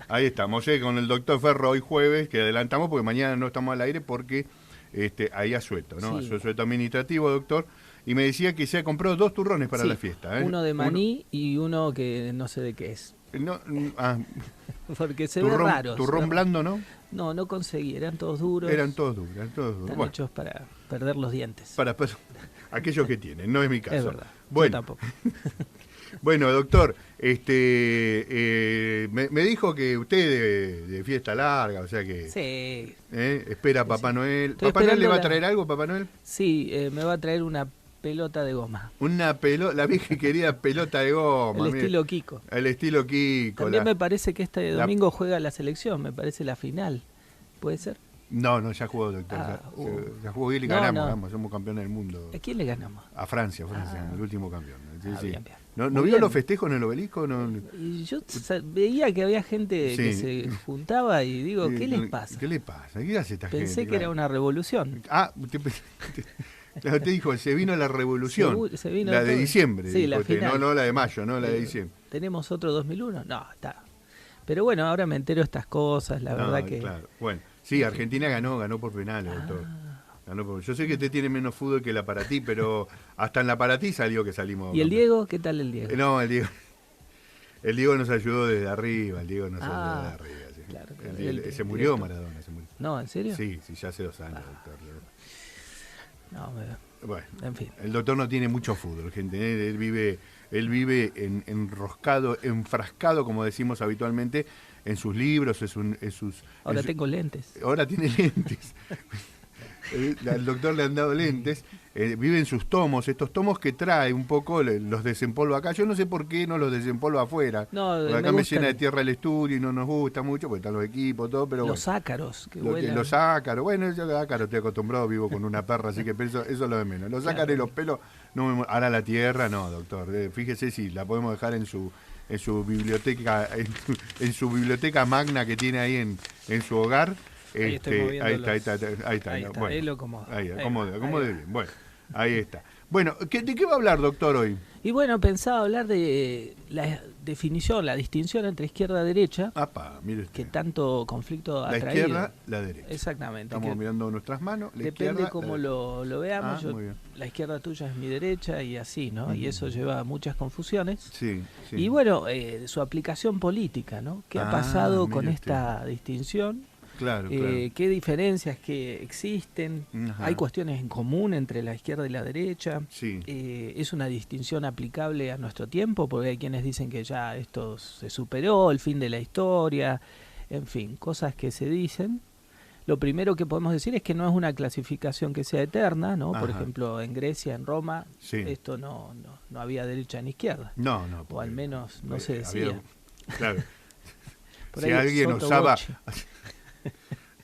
Ahí estamos, con el doctor Ferro hoy jueves, que adelantamos porque mañana no estamos al aire porque ahí asueto, ¿no? Sí, Asueto administrativo, doctor. Y me decía que se ha comprado 2 turrones para la sí, fiesta. uno de maní y uno que no sé de qué es. No, Porque se ve raro. turrón blando, ¿no? No, no conseguí, eran todos duros. Eran todos duros, eran todos duros. Están Bueno, hechos para perder los dientes. para aquellos que tienen, no es mi caso. Es verdad, Bueno, yo tampoco. bueno, doctor, me dijo que usted de fiesta larga, o sea que Sí. espera a Sí, Papá sí. Noel. Estoy ¿Papá Noel le va a esperando traer algo, Papá Noel? Sí, me va a traer una pelota de goma. Una pelota, la vieja y querida pelota de goma. El mire. estilo Kiko. El estilo Kiko. También me parece que este domingo juega la selección, me parece la final. ¿Puede ser? No, ya jugó, doctor. Ya jugó bien y ganamos, vamos, somos campeones del mundo. ¿A quién le ganamos? A Francia, el último campeón. Sí, sí. Bien, bien. ¿No Muy vio bien. los festejos en el obelisco? No. Y yo veía que había gente que Sí. se juntaba y digo, ¿qué les pasa? ¿Qué le pasa? ¿Qué hace esta gente? Pensé que era una revolución. Usted dijo, se vino la revolución. Se vino la de todo. diciembre. Sí, la usted. final. No la de mayo, no la de diciembre. ¿Tenemos otro 2001? No, está. Pero bueno, ahora me entero de estas cosas, la verdad que... Claro. Bueno, sí, Argentina ganó por penales, doctor. Yo sé que usted tiene menos fútbol que la para ti, pero hasta en la para ti salió que salimos. ¿Y el Diego? ¿Qué tal el Diego? No, el Diego nos ayudó desde arriba, el Diego nos ayudó desde arriba. Sí. Claro, se murió Maradona, se murió. No, ¿en serio? Sí, ya hace 2 años, doctor. No, Bueno, en fin. el doctor no tiene mucho fútbol, gente. Él vive enroscado, enfrascado, como decimos habitualmente, en sus libros, Ahora tengo lentes. Ahora tiene lentes. Al doctor le han dado lentes. Vive en sus tomos, estos tomos que trae un poco, los desempolva acá. Yo no sé por qué no los desempolva afuera. No, porque acá me llena de tierra el estudio y no nos gusta mucho, porque están los equipos, todo, pero los ácaros que vuelan. Los ácaros, bueno, yo ácaros estoy acostumbrado, vivo con una perra, así que eso es lo de menos. Los ácaros y los pelos, no ahora la tierra, no, doctor. Fíjese si la podemos dejar en su biblioteca, en su biblioteca magna que tiene ahí en su hogar. Ahí Ahí está. Bueno, ahí lo acomodo. Acomode bien. Bueno, ahí está. Bueno, ¿de qué va a hablar, doctor, hoy? Y bueno, pensaba hablar de la definición, la distinción entre izquierda y derecha, Mire usted. que tanto conflicto ha la traído. Izquierda, la derecha. Exactamente. Estamos mirando nuestras manos. Depende cómo lo veamos. muy bien. La izquierda tuya es mi derecha y así, ¿no? Y eso lleva a muchas confusiones. Sí. Y bueno, su aplicación política, ¿no? ¿Qué ha pasado con usted. esta distinción? Claro. ¿Qué diferencias que existen? Ajá. ¿Hay cuestiones en común entre la izquierda y la derecha? Sí. ¿Es una distinción aplicable a nuestro tiempo? Porque hay quienes dicen que ya esto se superó, el fin de la historia, en fin, cosas que se dicen. Lo primero que podemos decir es que no es una clasificación que sea eterna, ¿no? Por ejemplo, en Grecia, en Roma, esto no había derecha ni izquierda. No. O al menos no se decía. Claro. Por Si ahí alguien sotto osaba...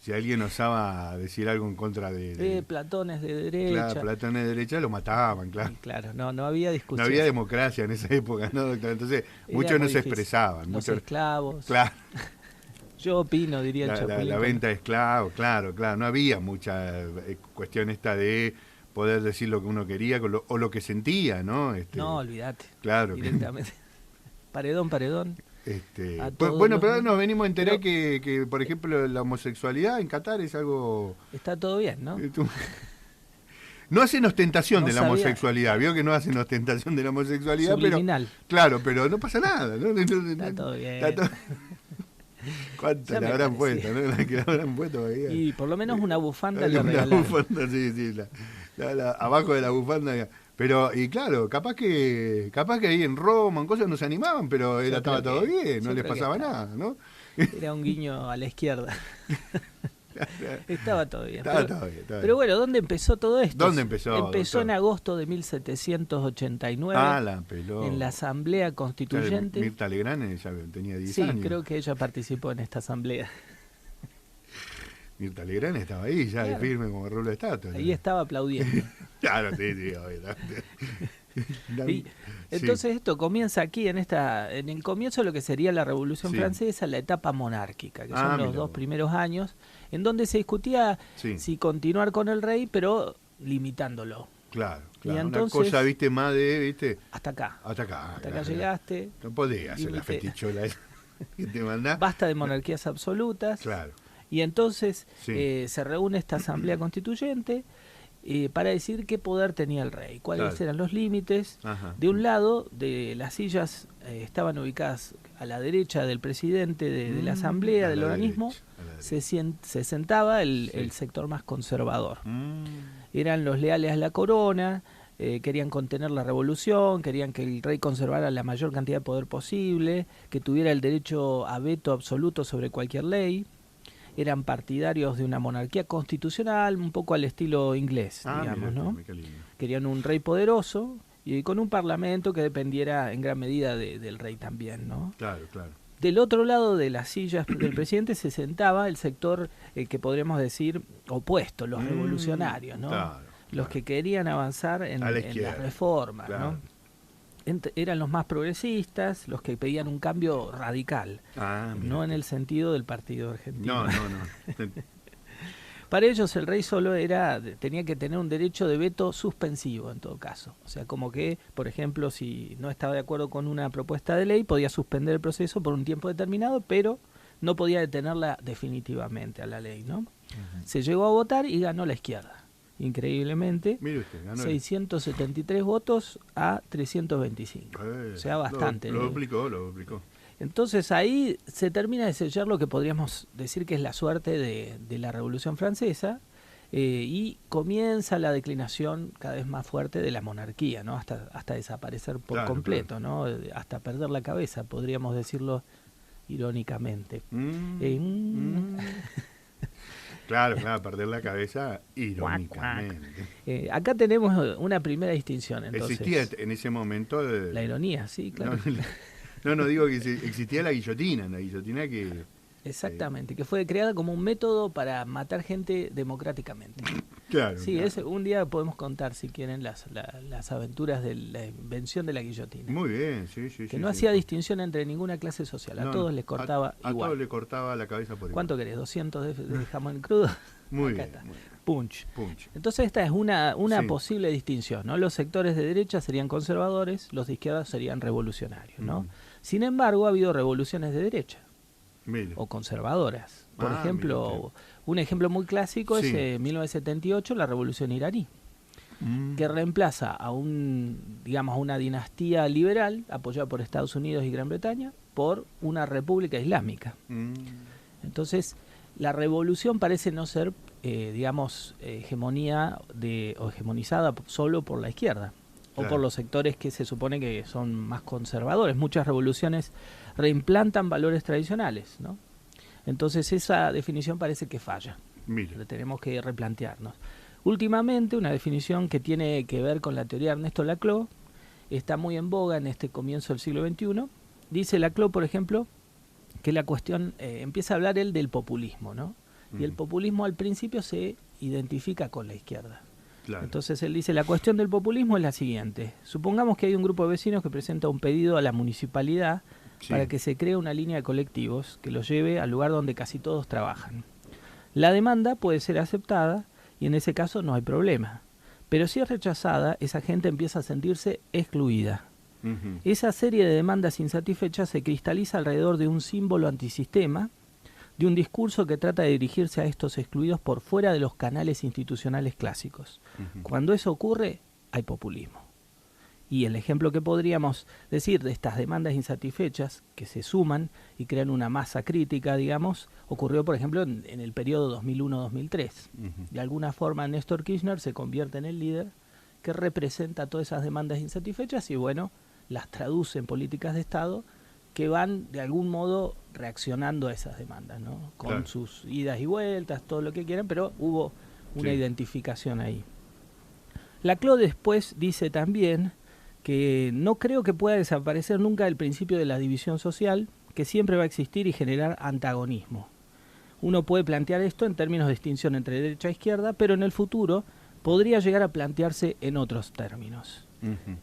Si alguien osaba decir algo en contra de Platón es de derecha. Claro, Platón es de derecha, lo mataban, claro. Claro, no había discusión. No había democracia en esa época, ¿no, doctor? Entonces, muchos no se expresaban. Los esclavos. Claro. Yo opino, diría el Chapulín. La venta de esclavos, claro. No había mucha cuestión esta de poder decir lo que uno quería o lo que sentía, ¿no? No, olvídate. Claro. Directamente. Paredón. Bueno, pero nos venimos a enterar que, por ejemplo, la homosexualidad en Qatar es algo... Está todo bien, ¿no? No hacen ostentación de la homosexualidad, vio que no hacen ostentación de la homosexualidad, subliminal. Pero no pasa nada, ¿no? Está todo bien. ¿Cuántas le habrán puesto, no? Que le habrán puesto. Y por lo menos una bufanda le regalaron. Una bufanda, sí, abajo de la bufanda. Pero, y claro, capaz que ahí en Roma, en cosas no se animaban, pero estaba todo bien, no les pasaba nada, ¿no? Era un guiño a la izquierda. Estaba todo bien. Todo bien. Pero bueno, ¿dónde empezó todo esto? ¿Dónde empezó? Empezó en agosto de 1789. La pelota. En la Asamblea Constituyente. Mirta Legrand ya tenía 10 sí, años. Sí, creo que ella participó en esta asamblea. Mirta Legrand estaba ahí, ya de firme como rulo de estatua. Ahí estaba aplaudiendo. Claro, sí, obviamente. Entonces esto comienza aquí en el comienzo de lo que sería la Revolución Francesa, la etapa monárquica, que son los 2 primeros años, en donde se discutía si continuar con el rey, pero limitándolo. Claro. Y entonces, una cosa, más de, hasta acá Hasta acá llegaste. No podía hacer la fetichola. que te manda. Basta de monarquías absolutas. Claro. Y entonces Sí. se reúne esta asamblea constituyente para decir qué poder tenía el rey, cuáles Claro. eran los límites. Ajá. De un lado, de las sillas estaban ubicadas a la derecha del presidente de la asamblea, A del la organismo, derecha, a la derecha. se sentaba Sí. el sector más conservador. Mm. Eran los leales a la corona, querían contener la revolución, querían que el rey conservara la mayor cantidad de poder posible, que tuviera el derecho a veto absoluto sobre cualquier ley. Eran partidarios de una monarquía constitucional, un poco al estilo inglés, digamos, Mira, ¿no? qué lindo. Querían un rey poderoso y con un parlamento que dependiera en gran medida del rey también, ¿no? Claro, claro. Del otro lado de las sillas del presidente se sentaba el sector que podríamos decir opuesto, los revolucionarios, ¿no? Claro, Los claro. que querían avanzar en A la las izquierda. reformas, Claro. ¿no? Eran los más progresistas, los que pedían un cambio radical, Ah, mira. no en el sentido del partido argentino. No. Para ellos el rey solo tenía que tener un derecho de veto suspensivo en todo caso. O sea, como que, por ejemplo, si no estaba de acuerdo con una propuesta de ley, podía suspender el proceso por un tiempo determinado, pero no podía detenerla definitivamente a la ley, ¿no? Se llegó a votar y ganó la izquierda. Increíblemente, Mire usted, ganó. 673 votos a 325. O sea, bastante. Lo duplicó. Entonces ahí se termina de sellar lo que podríamos decir que es la suerte de la Revolución Francesa y comienza la declinación cada vez más fuerte de la monarquía, ¿no? Hasta desaparecer por Claro, completo, ¿no? Hasta perder la cabeza, podríamos decirlo irónicamente. Claro, perder la cabeza irónicamente. Acá tenemos una primera distinción, entonces. Existía en ese momento La ironía, sí, claro. No digo que existía la guillotina que... Exactamente, que fue creada como un método para matar gente democráticamente. Claro. Sí, claro. un día podemos contar, si quieren, las aventuras de la invención de la guillotina. Muy bien, sí. Que no hacía distinción entre ninguna clase social, a todos les cortaba a igual. todos le cortaba la cabeza por igual. ¿Cuánto querés? ¿200 de jamón crudo? Muy Acá bien. está. Muy bien. Punch. Punch. Entonces esta es una Sí. posible distinción, ¿no? Los sectores de derecha serían conservadores, los de izquierda serían revolucionarios, ¿no? Sin embargo, ha habido revoluciones de derecha Mire. o conservadoras. Por Ah, ejemplo, mire un ejemplo muy clásico Sí. es 1978, la revolución iraní, que reemplaza a una dinastía liberal apoyada por Estados Unidos y Gran Bretaña por una república islámica. Entonces, la revolución parece no ser, hegemonizada solo por la izquierda o Claro. por los sectores que se supone que son más conservadores. Muchas revoluciones reimplantan valores tradicionales, ¿no? Entonces, esa definición parece que falla. Mire. Tenemos que replantearnos. Últimamente, una definición que tiene que ver con la teoría de Ernesto Laclau está muy en boga en este comienzo del siglo XXI. Dice Laclau, por ejemplo, que la cuestión, empieza a hablar él del populismo, ¿no? Y el populismo al principio se identifica con la izquierda. Claro. Entonces él dice, la cuestión del populismo es la siguiente. Supongamos que hay un grupo de vecinos que presenta un pedido a la municipalidad Sí. para que se cree una línea de colectivos que los lleve al lugar donde casi todos trabajan. La demanda puede ser aceptada y en ese caso no hay problema. Pero si es rechazada, esa gente empieza a sentirse excluida. Esa serie de demandas insatisfechas se cristaliza alrededor de un símbolo antisistema, de un discurso que trata de dirigirse a estos excluidos por fuera de los canales institucionales clásicos. Cuando eso ocurre, hay populismo. Y el ejemplo que podríamos decir de estas demandas insatisfechas que se suman y crean una masa crítica, digamos, ocurrió, por ejemplo, en el periodo 2001-2003. De alguna forma, Néstor Kirchner se convierte en el líder que representa todas esas demandas insatisfechas y, bueno, las traduce en políticas de Estado que van, de algún modo, reaccionando a esas demandas, ¿no? Con Claro. sus idas y vueltas, todo lo que quieran, pero hubo una Sí. identificación ahí. Laclau después dice también que no creo que pueda desaparecer nunca el principio de la división social, que siempre va a existir y generar antagonismo. Uno puede plantear esto en términos de distinción entre derecha e izquierda, pero en el futuro podría llegar a plantearse en otros términos.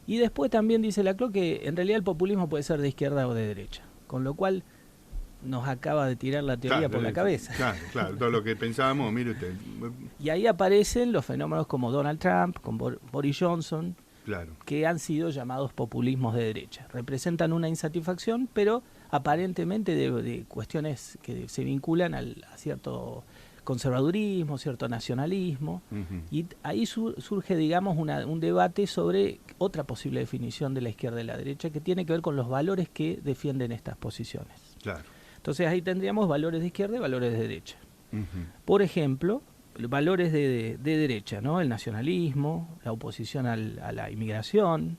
Y después también dice Laclau que en realidad el populismo puede ser de izquierda o de derecha, con lo cual nos acaba de tirar la teoría por la cabeza. Claro, todo lo que pensábamos, mire usted. Y ahí aparecen los fenómenos como Donald Trump, como Boris Johnson, Claro. que han sido llamados populismos de derecha. Representan una insatisfacción, pero aparentemente de cuestiones que se vinculan a cierto conservadurismo, cierto nacionalismo, y ahí surge, digamos, un debate sobre otra posible definición de la izquierda y la derecha que tiene que ver con los valores que defienden estas posiciones. Claro. Entonces ahí tendríamos valores de izquierda y valores de derecha. Por ejemplo, valores de derecha, ¿no? El nacionalismo, la oposición a la inmigración,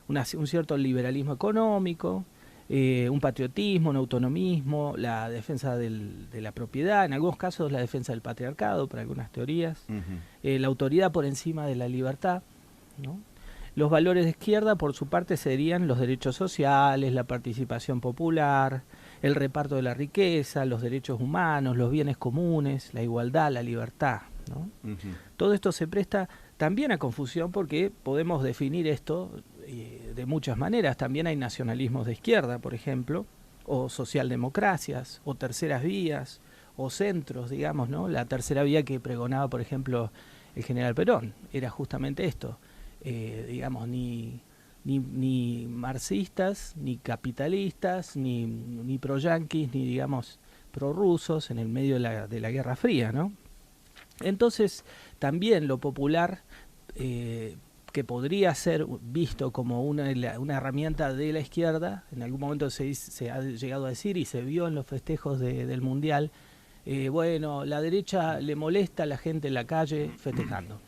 un cierto liberalismo económico, un patriotismo, un autonomismo, la defensa de la propiedad, en algunos casos la defensa del patriarcado, para algunas teorías, la autoridad por encima de la libertad, ¿no? Los valores de izquierda, por su parte, serían los derechos sociales, la participación popular, el reparto de la riqueza, los derechos humanos, los bienes comunes, la igualdad, la libertad, ¿no? Todo esto se presta también a confusión porque podemos definir esto de muchas maneras. También hay nacionalismos de izquierda, por ejemplo, o socialdemocracias, o terceras vías, o centros, digamos, ¿no? La tercera vía que pregonaba, por ejemplo, el general Perón era justamente esto, digamos, ni marxistas, ni capitalistas, ni pro-yanquis, ni, digamos, pro-rusos en el medio de la Guerra Fría, ¿no? Entonces, también lo popular, que podría ser visto como una herramienta de la izquierda, en algún momento se ha llegado a decir y se vio en los festejos del Mundial, bueno, la derecha le molesta a la gente en la calle festejando.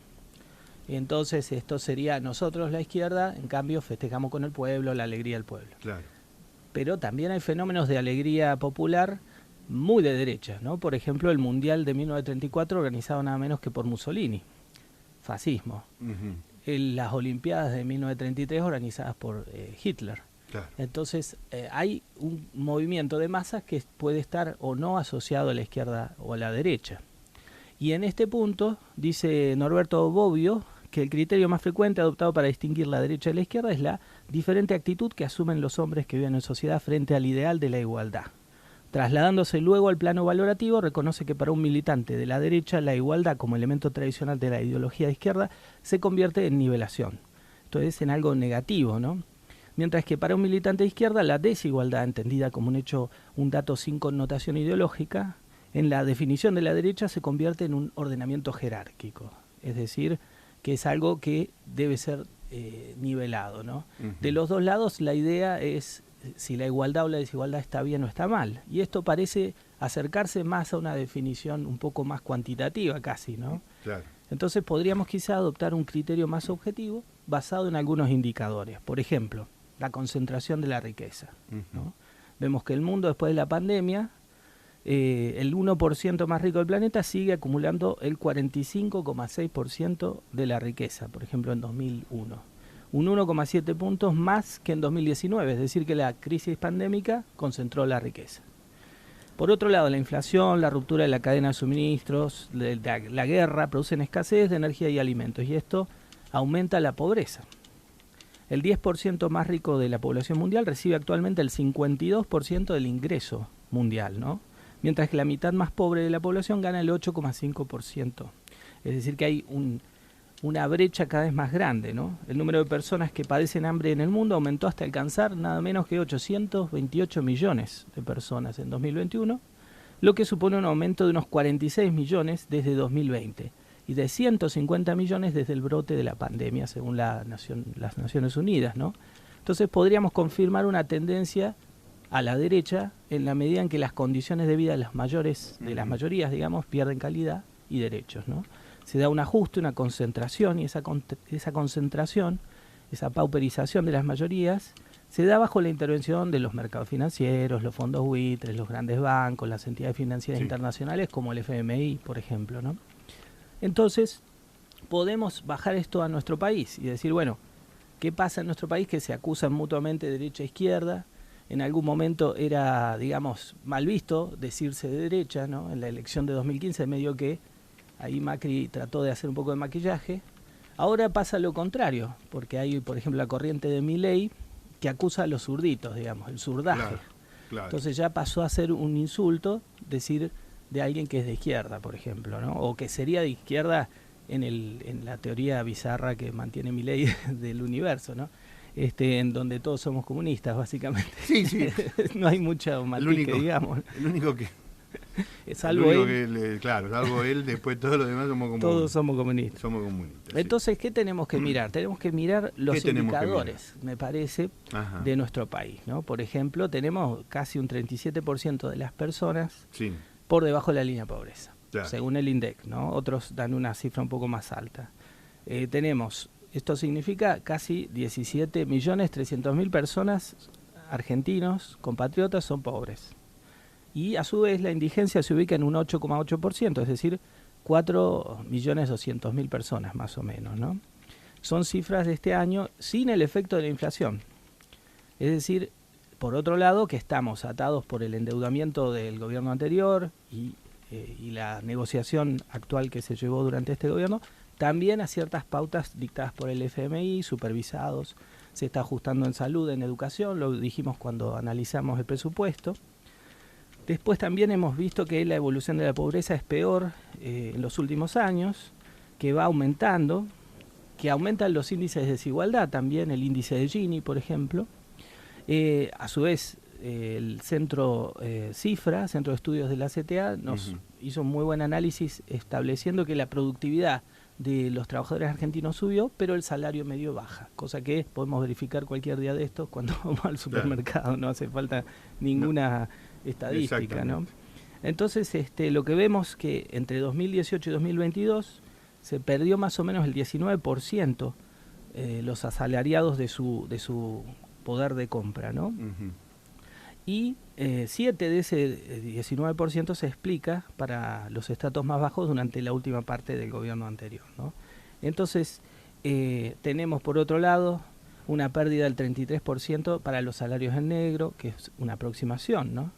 Entonces esto sería nosotros la izquierda, en cambio festejamos con el pueblo, la alegría del pueblo. Claro. Pero también hay fenómenos de alegría popular muy de derecha, ¿no? Por ejemplo, el Mundial de 1934 organizado nada menos que por Mussolini, fascismo. Las Olimpiadas de 1933 organizadas por Hitler. Claro. Entonces hay un movimiento de masas que puede estar o no asociado a la izquierda o a la derecha. Y en este punto dice Norberto Bobbio que el criterio más frecuente adoptado para distinguir la derecha de la izquierda es la diferente actitud que asumen los hombres que viven en sociedad frente al ideal de la igualdad. Trasladándose luego al plano valorativo, reconoce que para un militante de la derecha la igualdad como elemento tradicional de la ideología de izquierda se convierte en nivelación. Entonces en algo negativo, ¿no? Mientras que para un militante de izquierda la desigualdad, entendida como un hecho, un dato sin connotación ideológica, en la definición de la derecha se convierte en un ordenamiento jerárquico. Es decir, que es algo que debe ser nivelado, ¿no? De los dos lados la idea es si la igualdad o la desigualdad está bien o está mal. Y esto parece acercarse más a una definición un poco más cuantitativa casi, ¿no? Claro. Entonces podríamos quizá adoptar un criterio más objetivo basado en algunos indicadores. Por ejemplo, la concentración de la riqueza, ¿no? Vemos que el mundo después de la pandemia, el 1% más rico del planeta sigue acumulando el 45,6% de la riqueza, por ejemplo en 2001. Un 1,7 puntos más que en 2019, es decir que la crisis pandémica concentró la riqueza. Por otro lado, la inflación, la ruptura de la cadena de suministros, la guerra producen escasez de energía y alimentos y esto aumenta la pobreza. El 10% más rico de la población mundial recibe actualmente el 52% del ingreso mundial, ¿no? Mientras que la mitad más pobre de la población gana el 8,5%. Es decir que hay una brecha cada vez más grande, ¿no? El número de personas que padecen hambre en el mundo aumentó hasta alcanzar nada menos que 828 millones de personas en 2021, lo que supone un aumento de unos 46 millones desde 2020 y de 150 millones desde el brote de la pandemia, según las Naciones Unidas, ¿no? Entonces podríamos confirmar una tendencia a la derecha en la medida en que las condiciones de vida de las mayorías, digamos, pierden calidad y derechos, ¿no? Se da un ajuste, una concentración, y esa concentración, esa pauperización de las mayorías, se da bajo la intervención de los mercados financieros, los fondos buitres, los grandes bancos, las entidades financieras internacionales como el FMI, por ejemplo, ¿no? Entonces, podemos bajar esto a nuestro país y decir, bueno, ¿qué pasa en nuestro país? Que se acusan mutuamente derecha e izquierda. En algún momento era, digamos, mal visto decirse de derecha, ¿no? En la elección de 2015, medio que ahí Macri trató de hacer un poco de maquillaje. Ahora pasa lo contrario, porque hay, por ejemplo, la corriente de Milei que acusa a los zurditos, digamos, el zurdaje. Claro, claro. Entonces ya pasó a ser un insulto decir de alguien que es de izquierda, por ejemplo, ¿no? O que sería de izquierda en la teoría bizarra que mantiene Milei del universo, ¿no? en donde todos somos comunistas, básicamente. Sí, sí. No hay mucha matiz, digamos. El único que... Salvo él. Claro, salvo él, después todos los demás somos comunistas. Todos somos comunistas. Somos comunistas. Entonces, ¿qué tenemos que mirar? Tenemos que mirar los indicadores, me parece, de nuestro país, ¿no? Por ejemplo, tenemos casi un 37% de las personas por debajo de la línea de pobreza, según el INDEC, ¿no? Otros dan una cifra un poco más alta. Esto significa casi 17.300.000 personas argentinos, compatriotas, son pobres. Y a su vez la indigencia se ubica en un 8,8%, es decir, 4.200.000 personas más o menos, ¿no? Son cifras de este año sin el efecto de la inflación. Es decir, por otro lado, que estamos atados por el endeudamiento del gobierno anterior y la negociación actual que se llevó durante este gobierno, también a ciertas pautas dictadas por el FMI, supervisados, se está ajustando en salud, en educación, lo dijimos cuando analizamos el presupuesto. Después también hemos visto que la evolución de la pobreza es peor en los últimos años, que va aumentando, que aumentan los índices de desigualdad también, el índice de Gini, por ejemplo. A su vez, el centro Cifra, Centro de Estudios de la CTA, nos hizo un muy buen análisis estableciendo que la productividad de los trabajadores argentinos subió, pero el salario medio baja, cosa que podemos verificar cualquier día de estos cuando vamos al supermercado, no hace falta ninguna estadística, ¿no? Entonces, lo que vemos que entre 2018 y 2022 se perdió más o menos el 19% los asalariados de su poder de compra, ¿no? Y 7 de ese 19% se explica para los estratos más bajos durante la última parte del gobierno anterior, ¿no? Entonces, tenemos por otro lado una pérdida del 33% para los salarios en negro, que es una aproximación, ¿no?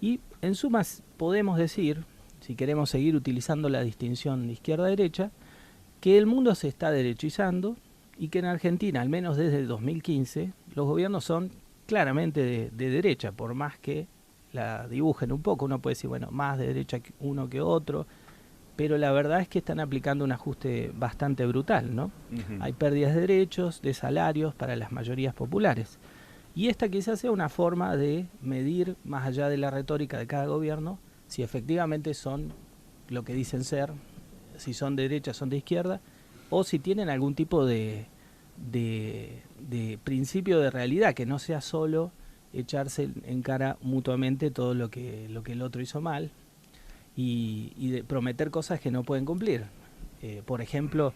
Y en suma podemos decir, si queremos seguir utilizando la distinción de izquierda-derecha, que el mundo se está derechizando y que en Argentina, al menos desde el 2015, los gobiernos son claramente de derecha, por más que la dibujen un poco. Uno puede decir, bueno, más de derecha uno que otro, pero la verdad es que están aplicando un ajuste bastante brutal, ¿no? Hay pérdidas de derechos, de salarios para las mayorías populares. Y esta quizás sea una forma de medir, más allá de la retórica de cada gobierno, si efectivamente son lo que dicen ser, si son de derecha, son de izquierda, o si tienen algún tipo de principio de realidad, que no sea solo echarse en cara mutuamente todo lo que el otro hizo mal y de prometer cosas que no pueden cumplir. Por ejemplo,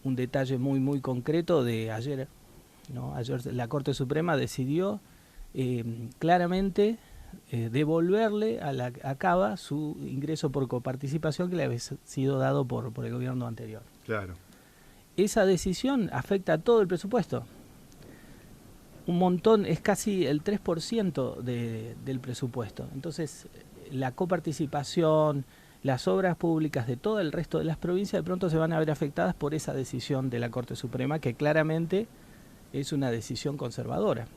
un detalle muy muy concreto de ayer, ¿no? Ayer la Corte Suprema decidió claramente devolverle a Cava su ingreso por coparticipación que le había sido dado por el gobierno anterior. Claro. Esa decisión afecta a todo el presupuesto. Un montón, es casi el 3% del presupuesto. Entonces, la coparticipación, las obras públicas de todo el resto de las provincias de pronto se van a ver afectadas por esa decisión de la Corte Suprema, que claramente es una decisión conservadora.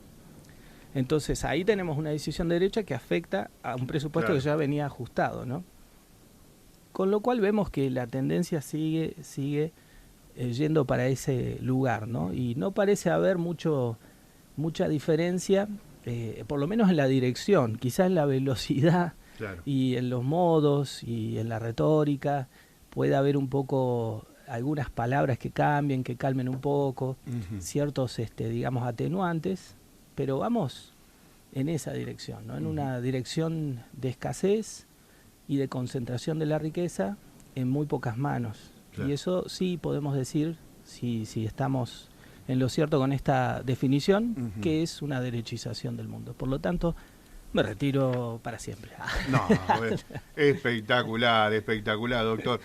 Entonces, ahí tenemos una decisión de derecha que afecta a un presupuesto que ya venía ajustado, ¿no? Con lo cual vemos que la tendencia sigue yendo para ese lugar, ¿no? Y no parece haber mucha diferencia, por lo menos en la dirección, quizás en la velocidad y en los modos y en la retórica puede haber un poco algunas palabras que cambien, que calmen un poco, ciertos digamos atenuantes, pero vamos en esa dirección, ¿no? En una dirección de escasez y de concentración de la riqueza en muy pocas manos. Y eso sí podemos decir, si estamos en lo cierto con esta definición, que es una derechización del mundo. Por lo tanto, me retiro para siempre. No, espectacular, doctor.